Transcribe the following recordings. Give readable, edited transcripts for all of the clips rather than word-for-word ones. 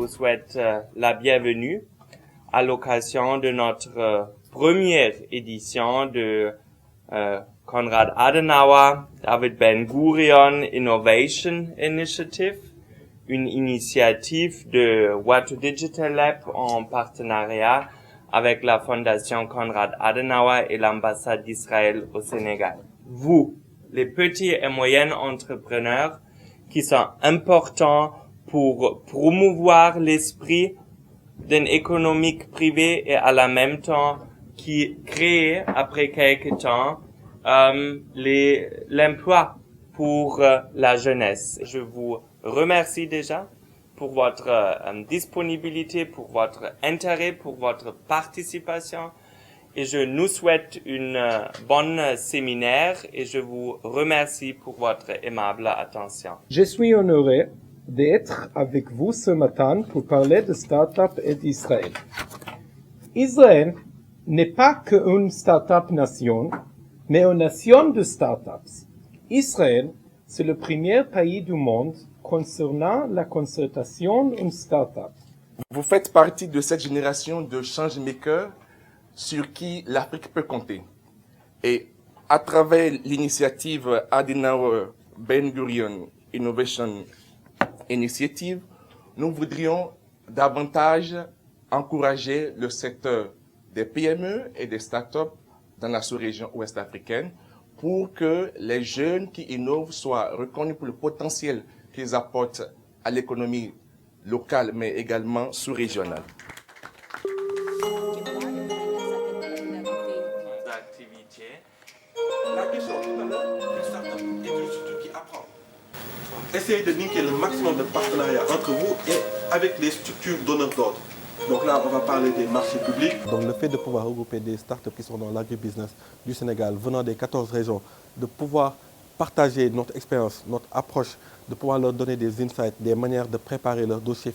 vous souhaite la bienvenue à l'occasion de notre première édition de Konrad Adenauer David Ben Gurion Innovation Initiative, une initiative de Water Digital Lab en partenariat avec la Fondation Konrad Adenauer et l'ambassade d'Israël au Sénégal. Vous, les petits et moyens entrepreneurs qui sont importants pour promouvoir l'esprit d'une économie privée et à la même temps qui crée après quelque temps l'emploi pour la jeunesse. Je vous remercie déjà pour votre disponibilité, pour votre intérêt, pour votre participation. Et je nous souhaite une bonne séminaire et je vous remercie pour votre aimable attention. Je suis honoré d'être avec vous ce matin pour parler de start-up et d'Israël. Israël n'est pas qu'une start-up nation, mais une nation de start-ups. Israël, c'est le premier pays du monde concernant la concertation en start-up. Vous faites partie de cette génération de changemakers sur qui l'Afrique peut compter. Et à travers l'initiative Adenauer Ben Gurion Innovation Initiative, nous voudrions davantage encourager le secteur des PME et des startups dans la sous-région ouest africaine pour que les jeunes qui innovent soient reconnus pour le potentiel qu'ils apportent à l'économie locale mais également sous-régionale. La question tout à l'heure, une start-up est une structure qui apprend. Essayez de linker le maximum de partenariats entre vous et avec les structures donneurs d'ordre. Donc là, on va parler des marchés publics. Donc le fait de pouvoir regrouper des startups qui sont dans l'agribusiness du Sénégal, venant des 14 régions, de pouvoir partager notre expérience, notre approche, de pouvoir leur donner des insights, des manières de préparer leurs dossiers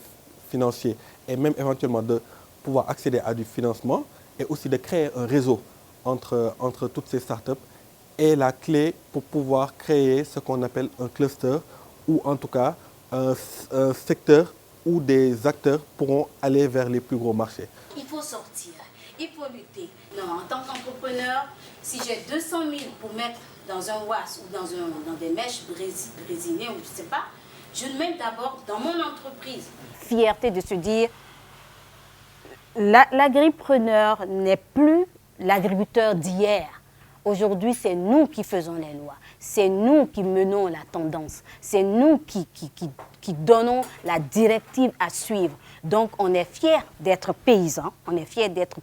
financiers et même éventuellement de pouvoir accéder à du financement et aussi de créer un réseau entre toutes ces startups est la clé pour pouvoir créer ce qu'on appelle un cluster ou en tout cas un secteur où des acteurs pourront aller vers les plus gros marchés. Il faut sortir, il faut lutter. Non, en tant qu'entrepreneur, si j'ai 200 000 pour mettre dans un WAS ou dans des mèches brésilées ou je ne sais pas, je le mets d'abord dans mon entreprise. Fierté de se dire, l'agripreneur n'est plus l'agriculteur d'hier. Aujourd'hui, c'est nous qui faisons les lois, c'est nous qui menons la tendance, c'est nous qui donnons la directive à suivre. Donc, on est fiers d'être paysans, on est fiers d'être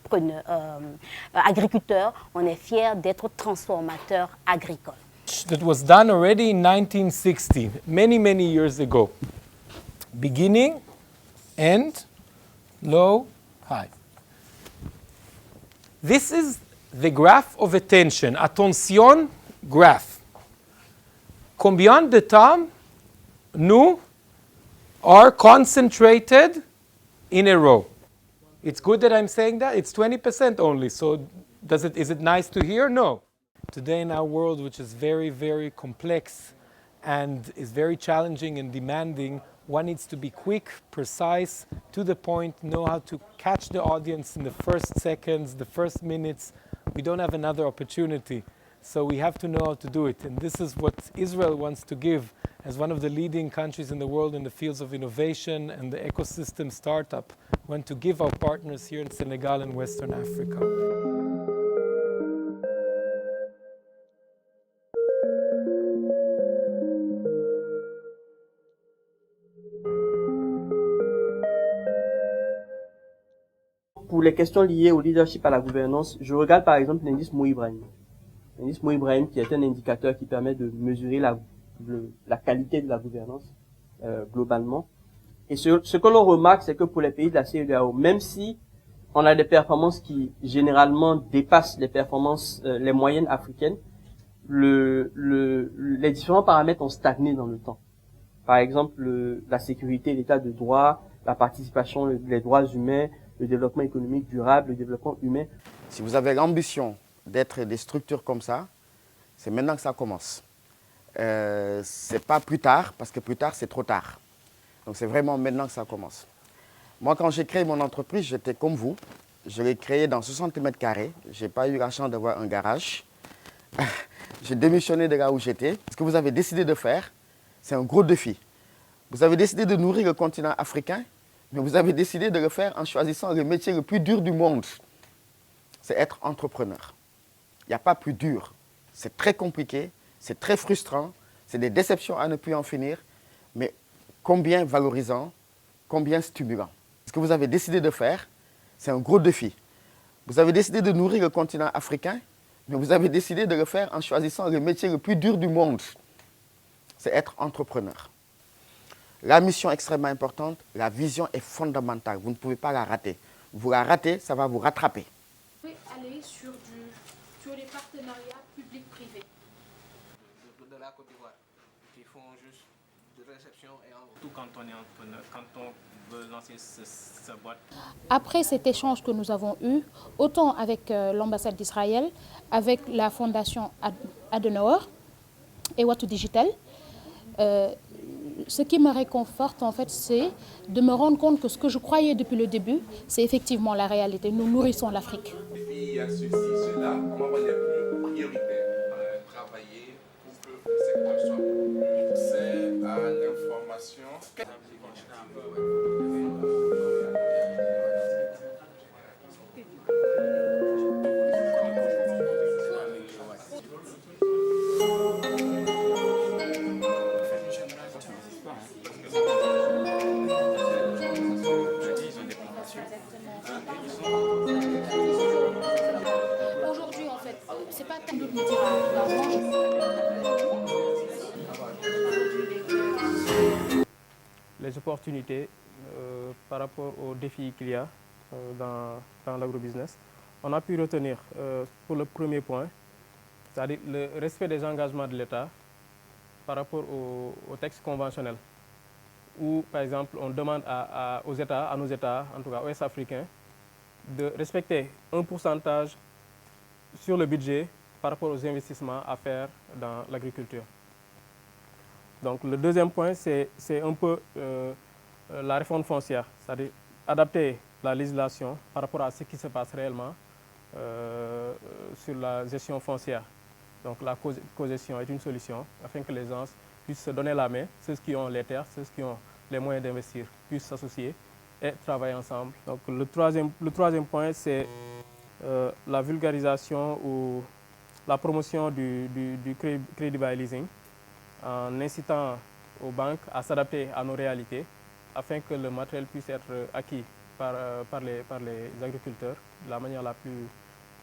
agriculteurs, on est fiers d'être transformateurs agricoles. That was done already in 1960, many years ago. Beginning, end, low, high. This is the graph of attention, attention graph. Combien de temps nous are concentrated in a row? It's good that I'm saying that. It's 20% only. So is it nice to hear? No. Today in our world, which is very complex and is very challenging and demanding, one needs to be quick, precise, to the point, know how to catch the audience in the first seconds, the first minutes. We don't have another opportunity. So we have to know how to do it. And this is what Israel wants to give as one of the leading countries in the world in the fields of innovation and the ecosystem startup. We want to give our partners here in Senegal and Western Africa. Pour les questions liées au leadership à la gouvernance, je regarde par exemple l'indice Mo-Ibrahim. L'indice Mo-Ibrahim qui est un indicateur qui permet de mesurer la qualité de la gouvernance globalement. Et ce que l'on remarque, c'est que pour les pays de la CEDEAO, même si on a des performances qui généralement dépassent les performances, les moyennes africaines, les différents paramètres ont stagné dans le temps. Par exemple, la sécurité, l'état de droit, la participation, les droits humains, le développement économique durable, le développement humain. Si vous avez l'ambition d'être des structures comme ça, c'est maintenant que ça commence. C'est pas plus tard, parce que plus tard, c'est trop tard. Donc c'est vraiment maintenant que ça commence. Moi, quand j'ai créé mon entreprise, j'étais comme vous. Je l'ai créée dans 60 mètres carrés. Je n'ai pas eu la chance d'avoir un garage. J'ai démissionné de là où j'étais. Ce que vous avez décidé de faire, c'est un gros défi. Vous avez décidé de nourrir le continent africain, mais vous avez décidé de le faire en choisissant le métier le plus dur du monde. C'est être entrepreneur. Il n'y a pas plus dur. C'est très compliqué, c'est très frustrant, c'est des déceptions à ne plus en finir, mais combien valorisant, combien stimulant. Ce que vous avez décidé de faire, c'est un gros défi. Vous avez décidé de nourrir le continent africain, mais vous avez décidé de le faire en choisissant le métier le plus dur du monde. C'est être entrepreneur. La mission est extrêmement importante, la vision est fondamentale. Vous ne pouvez pas la rater. Vous la ratez, ça va vous rattraper. Vous pouvez aller sur les partenariats public-privé. De la Côte d'Ivoire, qui font juste de réception et tout quand on est entrepreneur, quand on veut lancer sa boîte. Après cet échange que nous avons eu, autant avec l'ambassade d'Israël, avec la fondation Adenauer et Watu Digital, ce qui me réconforte en fait, c'est de me rendre compte que ce que je croyais depuis le début, c'est effectivement la réalité. Nous nourrissons l'Afrique. Il y a ceci, cela, comment on va les plus prioritaires. Travailler pour que le secteur soit plus accès à l'information. Aujourd'hui, en fait, c'est pas tant de Les opportunités par rapport aux défis qu'il y a dans l'agrobusiness. On a pu retenir pour le premier point, c'est-à-dire le respect des engagements de l'État par rapport aux textes conventionnels, où par exemple on demande aux États, à nos États, en tout cas ouest africains, de respecter un pourcentage sur le budget par rapport aux investissements à faire dans l'agriculture. Donc le deuxième point, c'est un peu la réforme foncière, c'est-à-dire adapter la législation par rapport à ce qui se passe réellement sur la gestion foncière. Donc la cogestion est une solution afin que les gens puissent se donner la main, ceux qui ont les terres, ceux qui ont les moyens d'investir, puissent s'associer et travailler ensemble. Donc le troisième point, c'est la vulgarisation ou la promotion du credit by leasing, en incitant aux banques à s'adapter à nos réalités afin que le matériel puisse être acquis par les agriculteurs de la manière la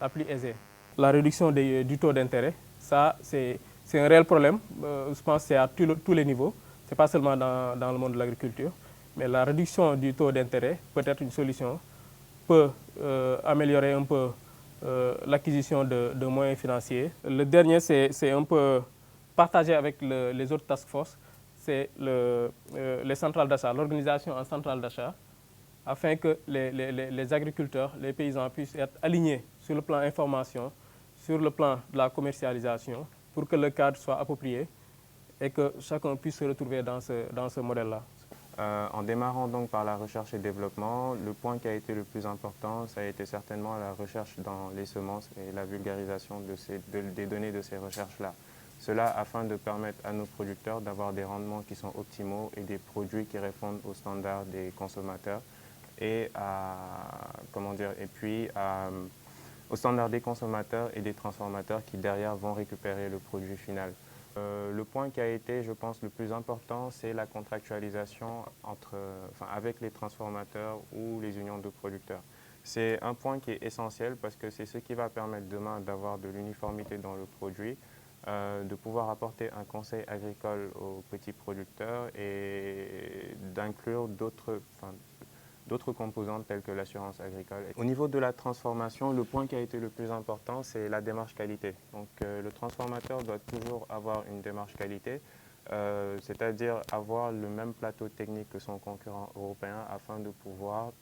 plus aisée. La réduction du taux d'intérêt, ça c'est un réel problème, je pense que c'est à tous les niveaux, ce n'est pas seulement dans le monde de l'agriculture, mais la réduction du taux d'intérêt peut être une solution, peut améliorer un peu l'acquisition de moyens financiers. Le dernier, c'est un peu partagé avec les autres task force, c'est les centrales d'achat, l'organisation en centrale d'achat, afin que les agriculteurs, les paysans puissent être alignés sur le plan information, sur le plan de la commercialisation, pour que le cadre soit approprié et que chacun puisse se retrouver dans ce modèle-là. En démarrant donc par la recherche et développement, le point qui a été le plus important, ça a été certainement la recherche dans les semences et la vulgarisation des données de ces recherches-là. Cela afin de permettre à nos producteurs d'avoir des rendements qui sont optimaux et des produits qui répondent aux standards des consommateurs et aux standards des consommateurs et des transformateurs qui derrière vont récupérer le produit final. Le point qui a été, je pense, le plus important, c'est la contractualisation avec les transformateurs ou les unions de producteurs. C'est un point qui est essentiel parce que c'est ce qui va permettre demain d'avoir de l'uniformité dans le produit, de pouvoir apporter un conseil agricole aux petits producteurs et d'inclure d'autres composantes telles que l'assurance agricole. Au niveau de la transformation, le point qui a été le plus important, c'est la démarche qualité. Donc le transformateur doit toujours avoir une démarche qualité, c'est-à-dire avoir le même plateau technique que son concurrent européen afin de pouvoir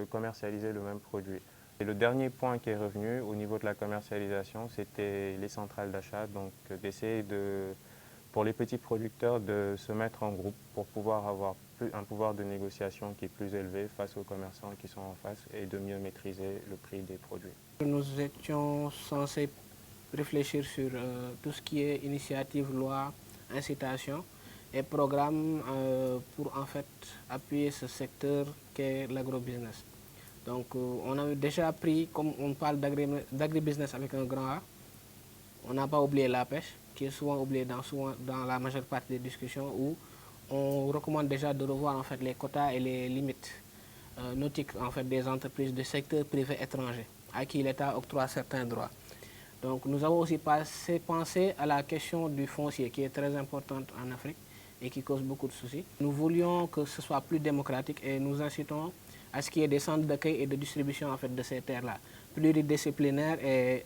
commercialiser le même produit. Et le dernier point qui est revenu au niveau de la commercialisation, c'était les centrales d'achat, donc d'essayer pour les petits producteurs de se mettre en groupe pour pouvoir avoir un pouvoir de négociation qui est plus élevé face aux commerçants qui sont en face et de mieux maîtriser le prix des produits. Nous étions censés réfléchir sur tout ce qui est initiative, loi, incitation et programme pour en fait appuyer ce secteur qu'est l'agrobusiness. Donc on a déjà pris, comme on parle d'agribusiness avec un grand A, on n'a pas oublié la pêche, qui est souvent oubliée dans la majeure partie des discussions, où on recommande déjà de revoir en fait les quotas et les limites nautiques en fait des entreprises du secteur privé étranger, à qui l'État octroie certains droits. Donc nous avons aussi pensé à la question du foncier, qui est très importante en Afrique et qui cause beaucoup de soucis. Nous voulions que ce soit plus démocratique et nous incitons à ce qu'il y ait des centres d'accueil et de distribution en fait, de ces terres-là, pluridisciplinaires et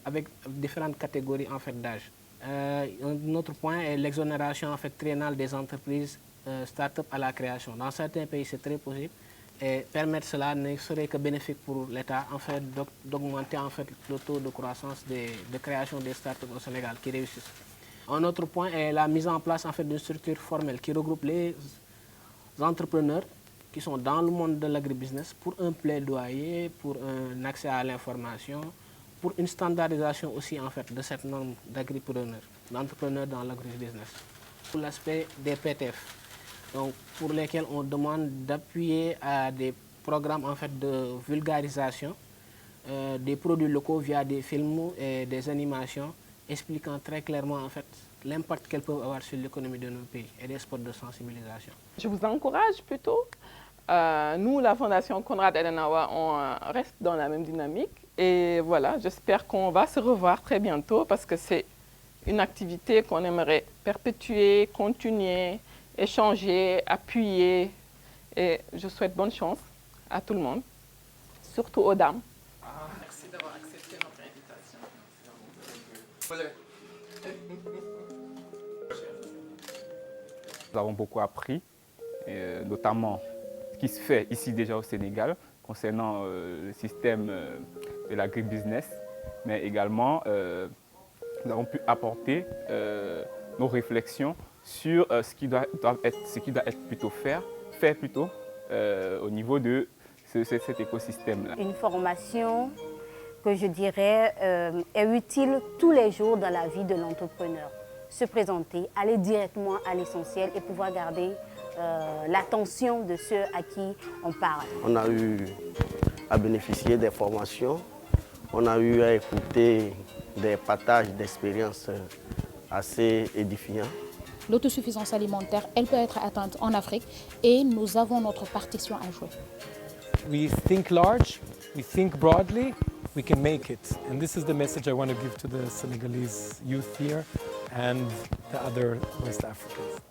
avec différentes catégories en fait, d'âge. Un autre point est l'exonération en fait, triennale des entreprises start-up à la création. Dans certains pays, c'est très possible. Et permettre cela ne serait que bénéfique pour l'État en fait, d'augmenter en fait, le taux de croissance de création des start-up au Sénégal qui réussissent. Un autre point est la mise en place en fait, d'une structure formelle qui regroupe les entrepreneurs qui sont dans le monde de l'agribusiness pour un plaidoyer, pour un accès à l'information, pour une standardisation aussi en fait, de cette norme d'agripreneurs, d'entrepreneurs dans l'agribusiness. Pour l'aspect des PTF, donc, pour lesquels on demande d'appuyer à des programmes en fait, de vulgarisation des produits locaux via des films et des animations expliquant très clairement en fait, l'impact qu'elles peuvent avoir sur l'économie de nos pays et des spots de sensibilisation. Je vous encourage plutôt. Nous, la Fondation Konrad Adenauer, on reste dans la même dynamique. Et voilà, j'espère qu'on va se revoir très bientôt parce que c'est une activité qu'on aimerait perpétuer, continuer, échanger, appuyer. Et je souhaite bonne chance à tout le monde, surtout aux dames. Merci d'avoir accepté notre invitation. Nous avons beaucoup appris, notamment ce qui se fait ici déjà au Sénégal concernant le système de l'agribusiness, mais également nous avons pu apporter nos réflexions sur ce qui doit être plutôt fait plutôt au niveau de cet écosystème-là. Une formation que je dirais est utile tous les jours dans la vie de l'entrepreneur. Se présenter, aller directement à l'essentiel et pouvoir garder l'attention de ceux à qui on parle. On a eu à bénéficier des formations, on a eu à écouter des partages d'expériences assez édifiants. L'autosuffisance alimentaire, elle peut être atteinte en Afrique et nous avons notre partition à jouer. We think large, we think broadly, we can make it. And this is the message I want to give to the Senegalese youth here and the other West Africans.